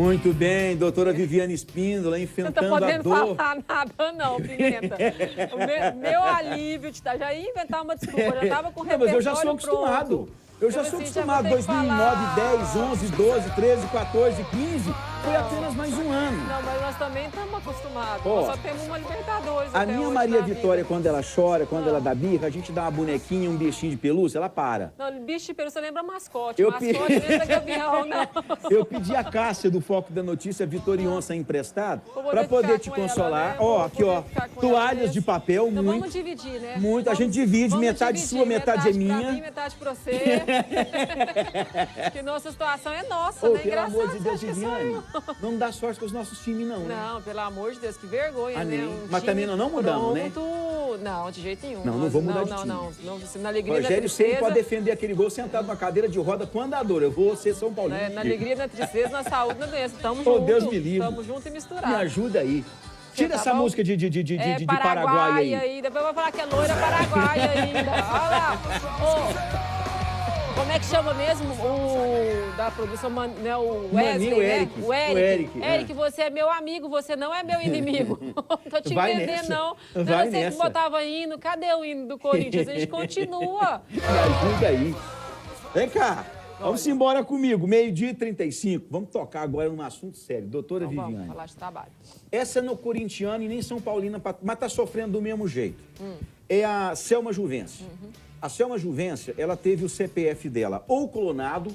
Muito bem, doutora Viviane Espíndola, enfrentando a dor. Não tá podendo falar nada não, Pimenta. O meu alívio, já ia inventar uma desculpa, já tava com o repertório. Mas eu já sou acostumado. Pronto. Eu já sou acostumado. 2009, 10, 11, 12, 13, 14, 15. Foi apenas mais um ano. Não, mas nós também estamos acostumados. Pô, nós só temos uma Libertadores. A minha Maria Vitória, quando ela chora, quando ela dá birra, a gente dá uma bonequinha, um bichinho de pelúcia, ela para. Não, bicho de pelúcia lembra mascote. Mascote lembra gavião, não. Eu pedi a Cássia do Foco da Notícia, Vitorionça, emprestado, para poder te consolar. Ó, aqui, ó, toalhas de papel, então muito. Vamos dividir, né? Muito, a gente divide, metade sua, metade é minha. Pra mim, metade pra você. Que nossa situação é nossa, né? Pelo amor de Deus, Viviane, não dá sorte com os nossos times, não, né? Não, pelo amor de Deus, que vergonha, né? Mas também não mudamos, né? Não, de jeito nenhum. Não vou mudar de time. Não, na alegria, Rogério na sempre tristeza... pode defender aquele gol sentado na cadeira de roda com andador. Eu vou ser São Paulino. Na alegria, na tristeza, na saúde, na doença. Tamo junto. Deus me livre. Tamo junto e misturado. Me ajuda aí. Tira essa música de Paraguai aí. Depois eu vou falar que é loira paraguaia ainda. Olha lá. Como é que chama mesmo o da produção, né, o Wesley, Eric, né? O Eric. Eric, você é meu amigo, você não é meu inimigo. Tô te entendendo, não. Não era você que botava hino. Cadê o hino do Corinthians? A gente continua. Me ajuda aí. Vem cá. Vamos embora comigo. 12h35. Vamos tocar agora num assunto sério. Doutora Viviane. Vamos falar de trabalho. Essa não é corintiana e nem São Paulina, mas tá sofrendo do mesmo jeito. É a Selma Juvencio. A Selma Juvencio, ela teve o CPF dela ou clonado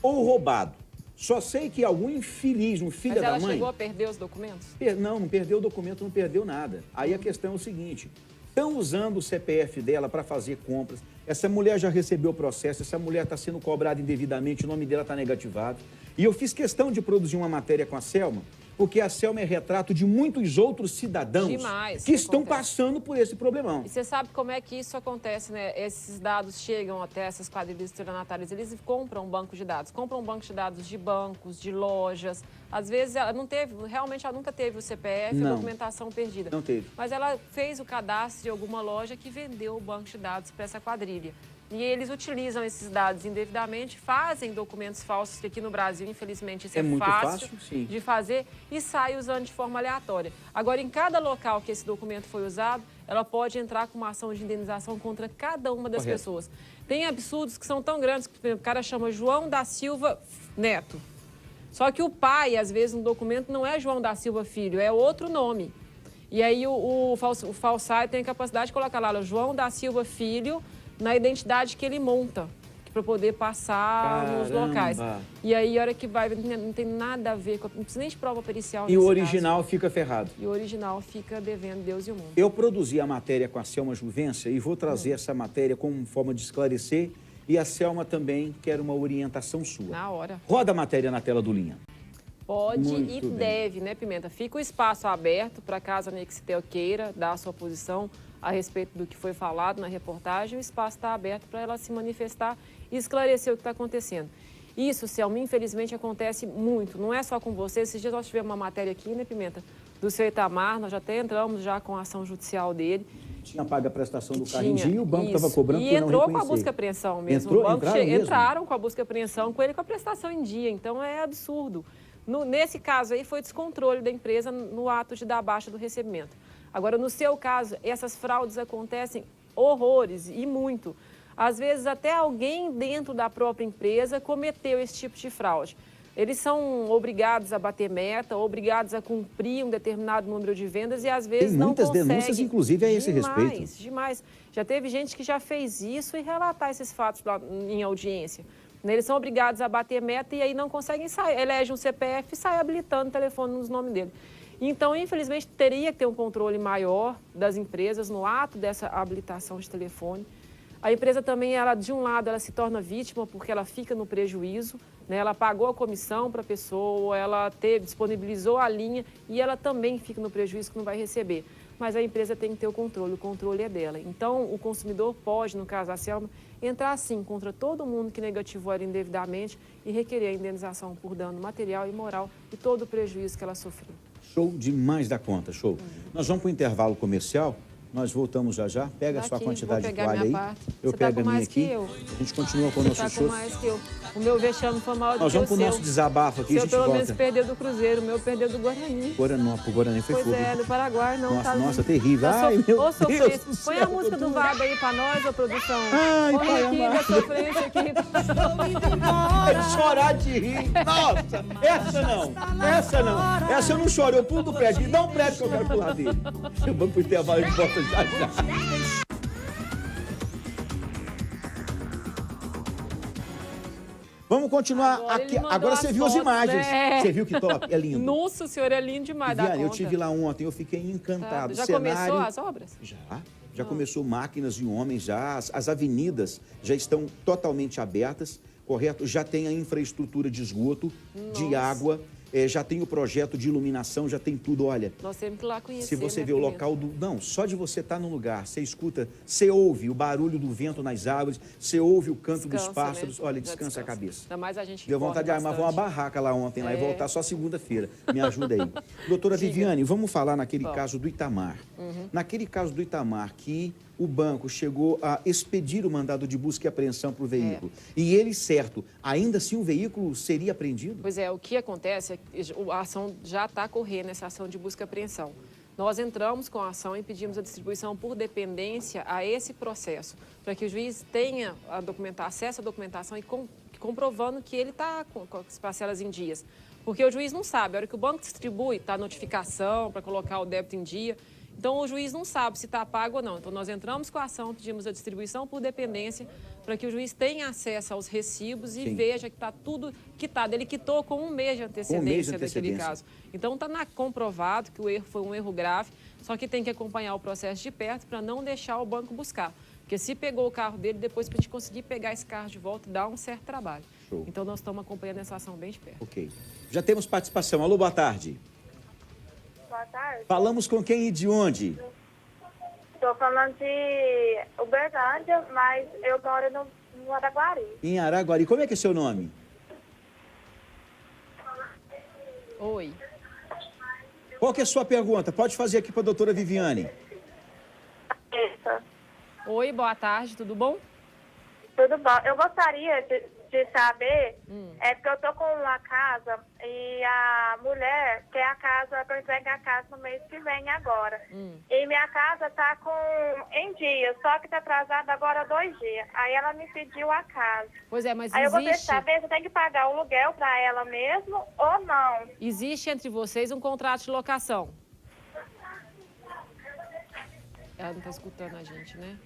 ou roubado. Só sei que algum infeliz, um filho da mãe... Mas ela chegou a perder os documentos? Não perdeu o documento, não perdeu nada. Aí a questão é o seguinte, estão usando o CPF dela para fazer compras, essa mulher já recebeu o processo, essa mulher está sendo cobrada indevidamente, o nome dela está negativado. E eu fiz questão de produzir uma matéria com a Selma, porque a Selma é retrato de muitos outros cidadãos que estão passando por esse problemão. E você sabe como é que isso acontece, né? Esses dados chegam até essas quadrilhas estelionatárias, eles compram um banco de dados, de dados de bancos, de lojas. Às vezes ela não teve, realmente ela nunca teve o CPF, a documentação perdida. Não teve. Mas ela fez o cadastro de alguma loja que vendeu o banco de dados para essa quadrilha. E eles utilizam esses dados indevidamente, fazem documentos falsos, que aqui no Brasil, infelizmente, isso é muito fácil de fazer, e sai usando de forma aleatória. Agora, em cada local que esse documento foi usado, ela pode entrar com uma ação de indenização contra cada uma das pessoas. Tem absurdos que são tão grandes que o cara chama João da Silva Neto. Só que o pai, às vezes, no documento não é João da Silva Filho, é outro nome. E aí o falsário tem a capacidade de colocar lá João da Silva Filho, na identidade que ele monta, para poder passar nos locais. E aí, a hora que vai, não tem nada a ver, não precisa nem de prova pericial. E o original fica ferrado. E o original fica devendo Deus e o mundo. Eu produzi a matéria com a Selma Juvencio e vou trazer essa matéria como forma de esclarecer. E a Selma também quer uma orientação sua. Na hora. Roda a matéria na tela do Linha. Pode e deve, né, Pimenta? Fica o espaço aberto para caso a Nextel queira dar a sua posição a respeito do que foi falado na reportagem. O espaço está aberto para ela se manifestar e esclarecer o que está acontecendo. Isso, Selma, infelizmente acontece muito. Não é só com você. Esses dias nós tivemos uma matéria aqui, né, Pimenta? Do seu Itamar, nós já até entramos já com a ação judicial dele. Tinha pago a prestação do carro em dia e o banco estava cobrando por não reconhecer. E entrou com a busca e apreensão mesmo. Entraram com a busca e apreensão com ele com a prestação em dia. Então é absurdo. Nesse caso aí foi descontrole da empresa no ato de dar baixa do recebimento. Agora, no seu caso, essas fraudes acontecem horrores e muito. Às vezes, até alguém dentro da própria empresa cometeu esse tipo de fraude. Eles são obrigados a bater meta, obrigados a cumprir um determinado número de vendas e, às vezes, não conseguem. Tem muitas denúncias, inclusive, a esse respeito. Demais. Já teve gente que já fez isso e relatar esses fatos lá em audiência. Eles são obrigados a bater meta e aí não conseguem sair. Elege um CPF e sai habilitando o telefone nos nomes dele. Então, infelizmente, teria que ter um controle maior das empresas no ato dessa habilitação de telefone. A empresa também, de um lado, ela se torna vítima porque ela fica no prejuízo, né? Ela pagou a comissão para a pessoa, ela disponibilizou a linha e ela também fica no prejuízo que não vai receber. Mas a empresa tem que ter o controle é dela. Então, o consumidor pode, no caso da Selma, entrar sim contra todo mundo que negativou ela indevidamente e requerer a indenização por dano material e moral e todo o prejuízo que ela sofreu. Show demais da conta, show. Nós vamos para o intervalo comercial. Nós voltamos já. Pega a sua quantidade de toalha aí. Parte. Eu pego a minha aqui. A gente continua com o nosso show. Mais que eu. O meu vexame foi maior do que o seu. Nós vamos pro nosso desabafo aqui, a gente pelo menos perdeu do Cruzeiro, o meu perdeu do Guarani. O Guarani foi fogo. Pois é, do Paraguai não. Nossa, terrível. Ai, meu Deus do céu. Põe a música do Vado aí pra nós, ô produção. Ai, põe aqui da sofrência aqui. Chorar de rir. Nossa, essa não. Essa eu não choro, eu pulo do prédio. Me dá um prédio que eu quero pular dele. Vamos pro intervalo de volta já. Vamos continuar aqui. Agora você viu as imagens. Você viu que top? É lindo. Nossa senhora, é lindo demais. Viviane, eu estive lá ontem, eu fiquei encantado. Já começou as obras? Já começou máquinas de homens, já. As avenidas já estão totalmente abertas, correto? Já tem a infraestrutura de esgoto, de água. Já tem o projeto de iluminação, já tem tudo, olha. Nós temos que ir lá conhecer. Se você vê o local do... Não, só de você estar no lugar, você escuta, você ouve o barulho do vento nas árvores, você ouve o canto dos pássaros, olha, descansa a cabeça. Ainda mais a gente deu vontade de armar uma barraca lá ontem, lá e voltar só segunda-feira. Me ajuda aí. Doutora Viviane, vamos falar naquele caso do Itamar. Naquele caso do Itamar, que o banco chegou a expedir o mandado de busca e apreensão para o veículo. E ele, certo, ainda assim o veículo seria apreendido? Pois é, o que acontece é que a ação já está correndo, essa ação de busca e apreensão. Nós entramos com a ação e pedimos a distribuição por dependência a esse processo, para que o juiz tenha acesso à documentação e comprovando que ele está com as parcelas em dias. Porque o juiz não sabe, a hora que o banco distribui, está a notificação para colocar o débito em dia. Então, o juiz não sabe se está pago ou não. Então, nós entramos com a ação, pedimos a distribuição por dependência para que o juiz tenha acesso aos recibos e veja que está tudo quitado. Ele quitou com um mês de antecedência daquele caso. Então, está comprovado que o erro foi um erro grave, só que tem que acompanhar o processo de perto para não deixar o banco buscar. Porque se pegou o carro dele, depois para a gente conseguir pegar esse carro de volta, dá um certo trabalho. Show. Então, nós estamos acompanhando essa ação bem de perto. Ok. Já temos participação. Alô, boa tarde. Boa tarde. Falamos com quem e de onde? Estou falando de Uberlândia, mas eu moro no Araguari. Em Araguari. Como é que é seu nome? Oi. Qual que é a sua pergunta? Pode fazer aqui para a doutora Viviane. Oi, boa tarde, tudo bom? Tudo bom. Eu gostaria de saber, porque eu tô com uma casa e a mulher quer a casa, para entregar a casa no mês que vem agora. E minha casa tá em dias, só que tá atrasada agora 2 dias. Aí ela me pediu a casa. Pois é, mas aí existe... eu vou saber se tem que pagar o aluguel para ela mesmo ou não. Existe entre vocês um contrato de locação. Ela não está escutando a gente, né?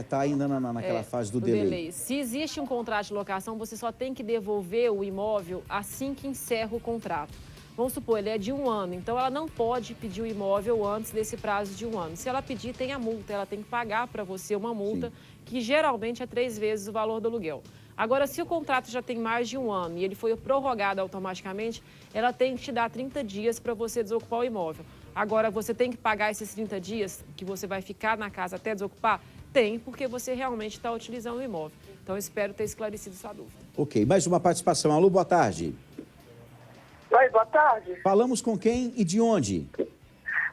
Tá ainda naquela fase do delay. Se existe um contrato de locação, você só tem que devolver o imóvel assim que encerra o contrato. Vamos supor, ele é de 1 ano, então ela não pode pedir o imóvel antes desse prazo de 1 ano. Se ela pedir, tem a multa, ela tem que pagar para você uma multa, que geralmente é 3 vezes o valor do aluguel. Agora, se o contrato já tem mais de 1 ano e ele foi prorrogado automaticamente, ela tem que te dar 30 dias para você desocupar o imóvel. Agora, você tem que pagar esses 30 dias que você vai ficar na casa até desocupar? Tem, porque você realmente está utilizando o imóvel. Então, eu espero ter esclarecido sua dúvida. Ok, mais uma participação. Alô, boa tarde. Oi, boa tarde. Falamos com quem e de onde?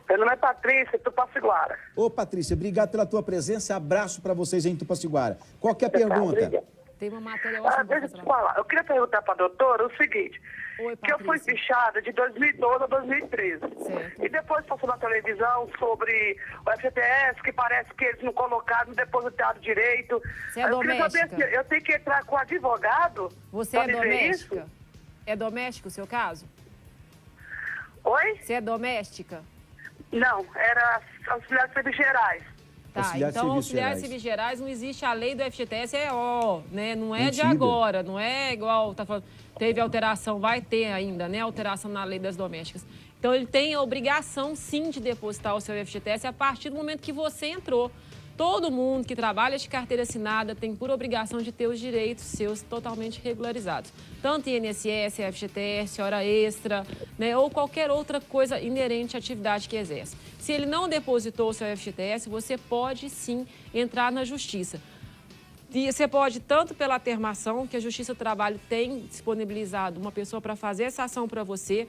Meu nome é Patrícia, Tupaciguara. Ô, Patrícia, obrigado pela tua presença. Abraço para vocês aí em Tupaciguara. Qual que é a pergunta? Tem uma matéria ótima. Deixa eu te falar. Eu queria perguntar para a doutora o seguinte. Oi, que eu fui fichada de 2012 a 2013. Certo. E depois passou na televisão sobre o FGTS, que parece que eles não colocaram, não depositaram direito. Você é doméstica? Se eu tenho que entrar com advogado? Você é doméstica? Isso? É doméstico o seu caso? Oi? Você é doméstica? Não, era auxiliar de serviços gerais. Tá, então auxiliares civis gerais não existe a lei do FGTS, né? Não é Mentira. de agora, não é igual, tá falando, teve alteração, vai ter ainda, né? Alteração na lei das domésticas. Então ele tem a obrigação, sim, de depositar o seu FGTS a partir do momento que você entrou. Todo mundo que trabalha de carteira assinada tem por obrigação de ter os direitos seus totalmente regularizados. Tanto INSS, FGTS, hora extra, né, ou qualquer outra coisa inerente à atividade que exerce. Se ele não depositou o seu FGTS, você pode sim entrar na justiça. E você pode, tanto pela termação, que a Justiça do Trabalho tem disponibilizado uma pessoa para fazer essa ação para você,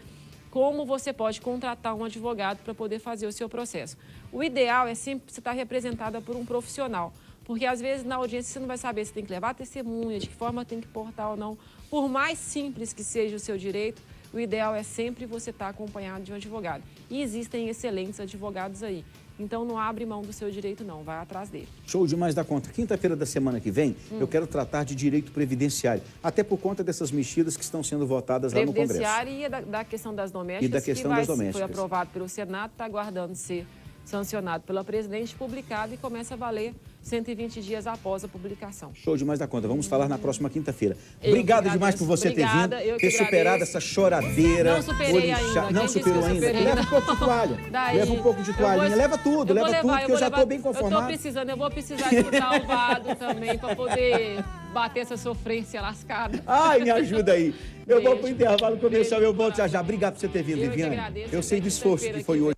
como você pode contratar um advogado para poder fazer o seu processo. O ideal é sempre você estar representada por um profissional, porque às vezes na audiência você não vai saber se tem que levar testemunha, de que forma tem que portar ou não. Por mais simples que seja o seu direito, o ideal é sempre você estar acompanhado de um advogado. E existem excelentes advogados aí. Então não abre mão do seu direito não, vai atrás dele. Show demais da conta. Quinta-feira da semana que vem, eu quero tratar de direito previdenciário, até por conta dessas mexidas que estão sendo votadas lá no Congresso. Previdenciário e da questão das domésticas, e da questão das domésticas. Foi aprovado pelo Senado, está aguardando ser sancionado pela presidente, publicado e começa a valer 120 dias após a publicação. Show demais da conta. Vamos falar na próxima quinta-feira. Obrigado demais por você ter vindo, ter superado essa choradeira. Não superei ainda. Não superou ainda? Leva um pouco de toalha. Leva um pouco de toalhinha. Leva tudo, que eu já estou bem conformado. Eu vou precisar escutar o Vado também para poder bater essa sofrência lascada. Ai, me ajuda aí. Eu vou para o intervalo comercial, eu volto já já. Obrigado por você ter vindo, Viviane. Eu sei do esforço que foi hoje.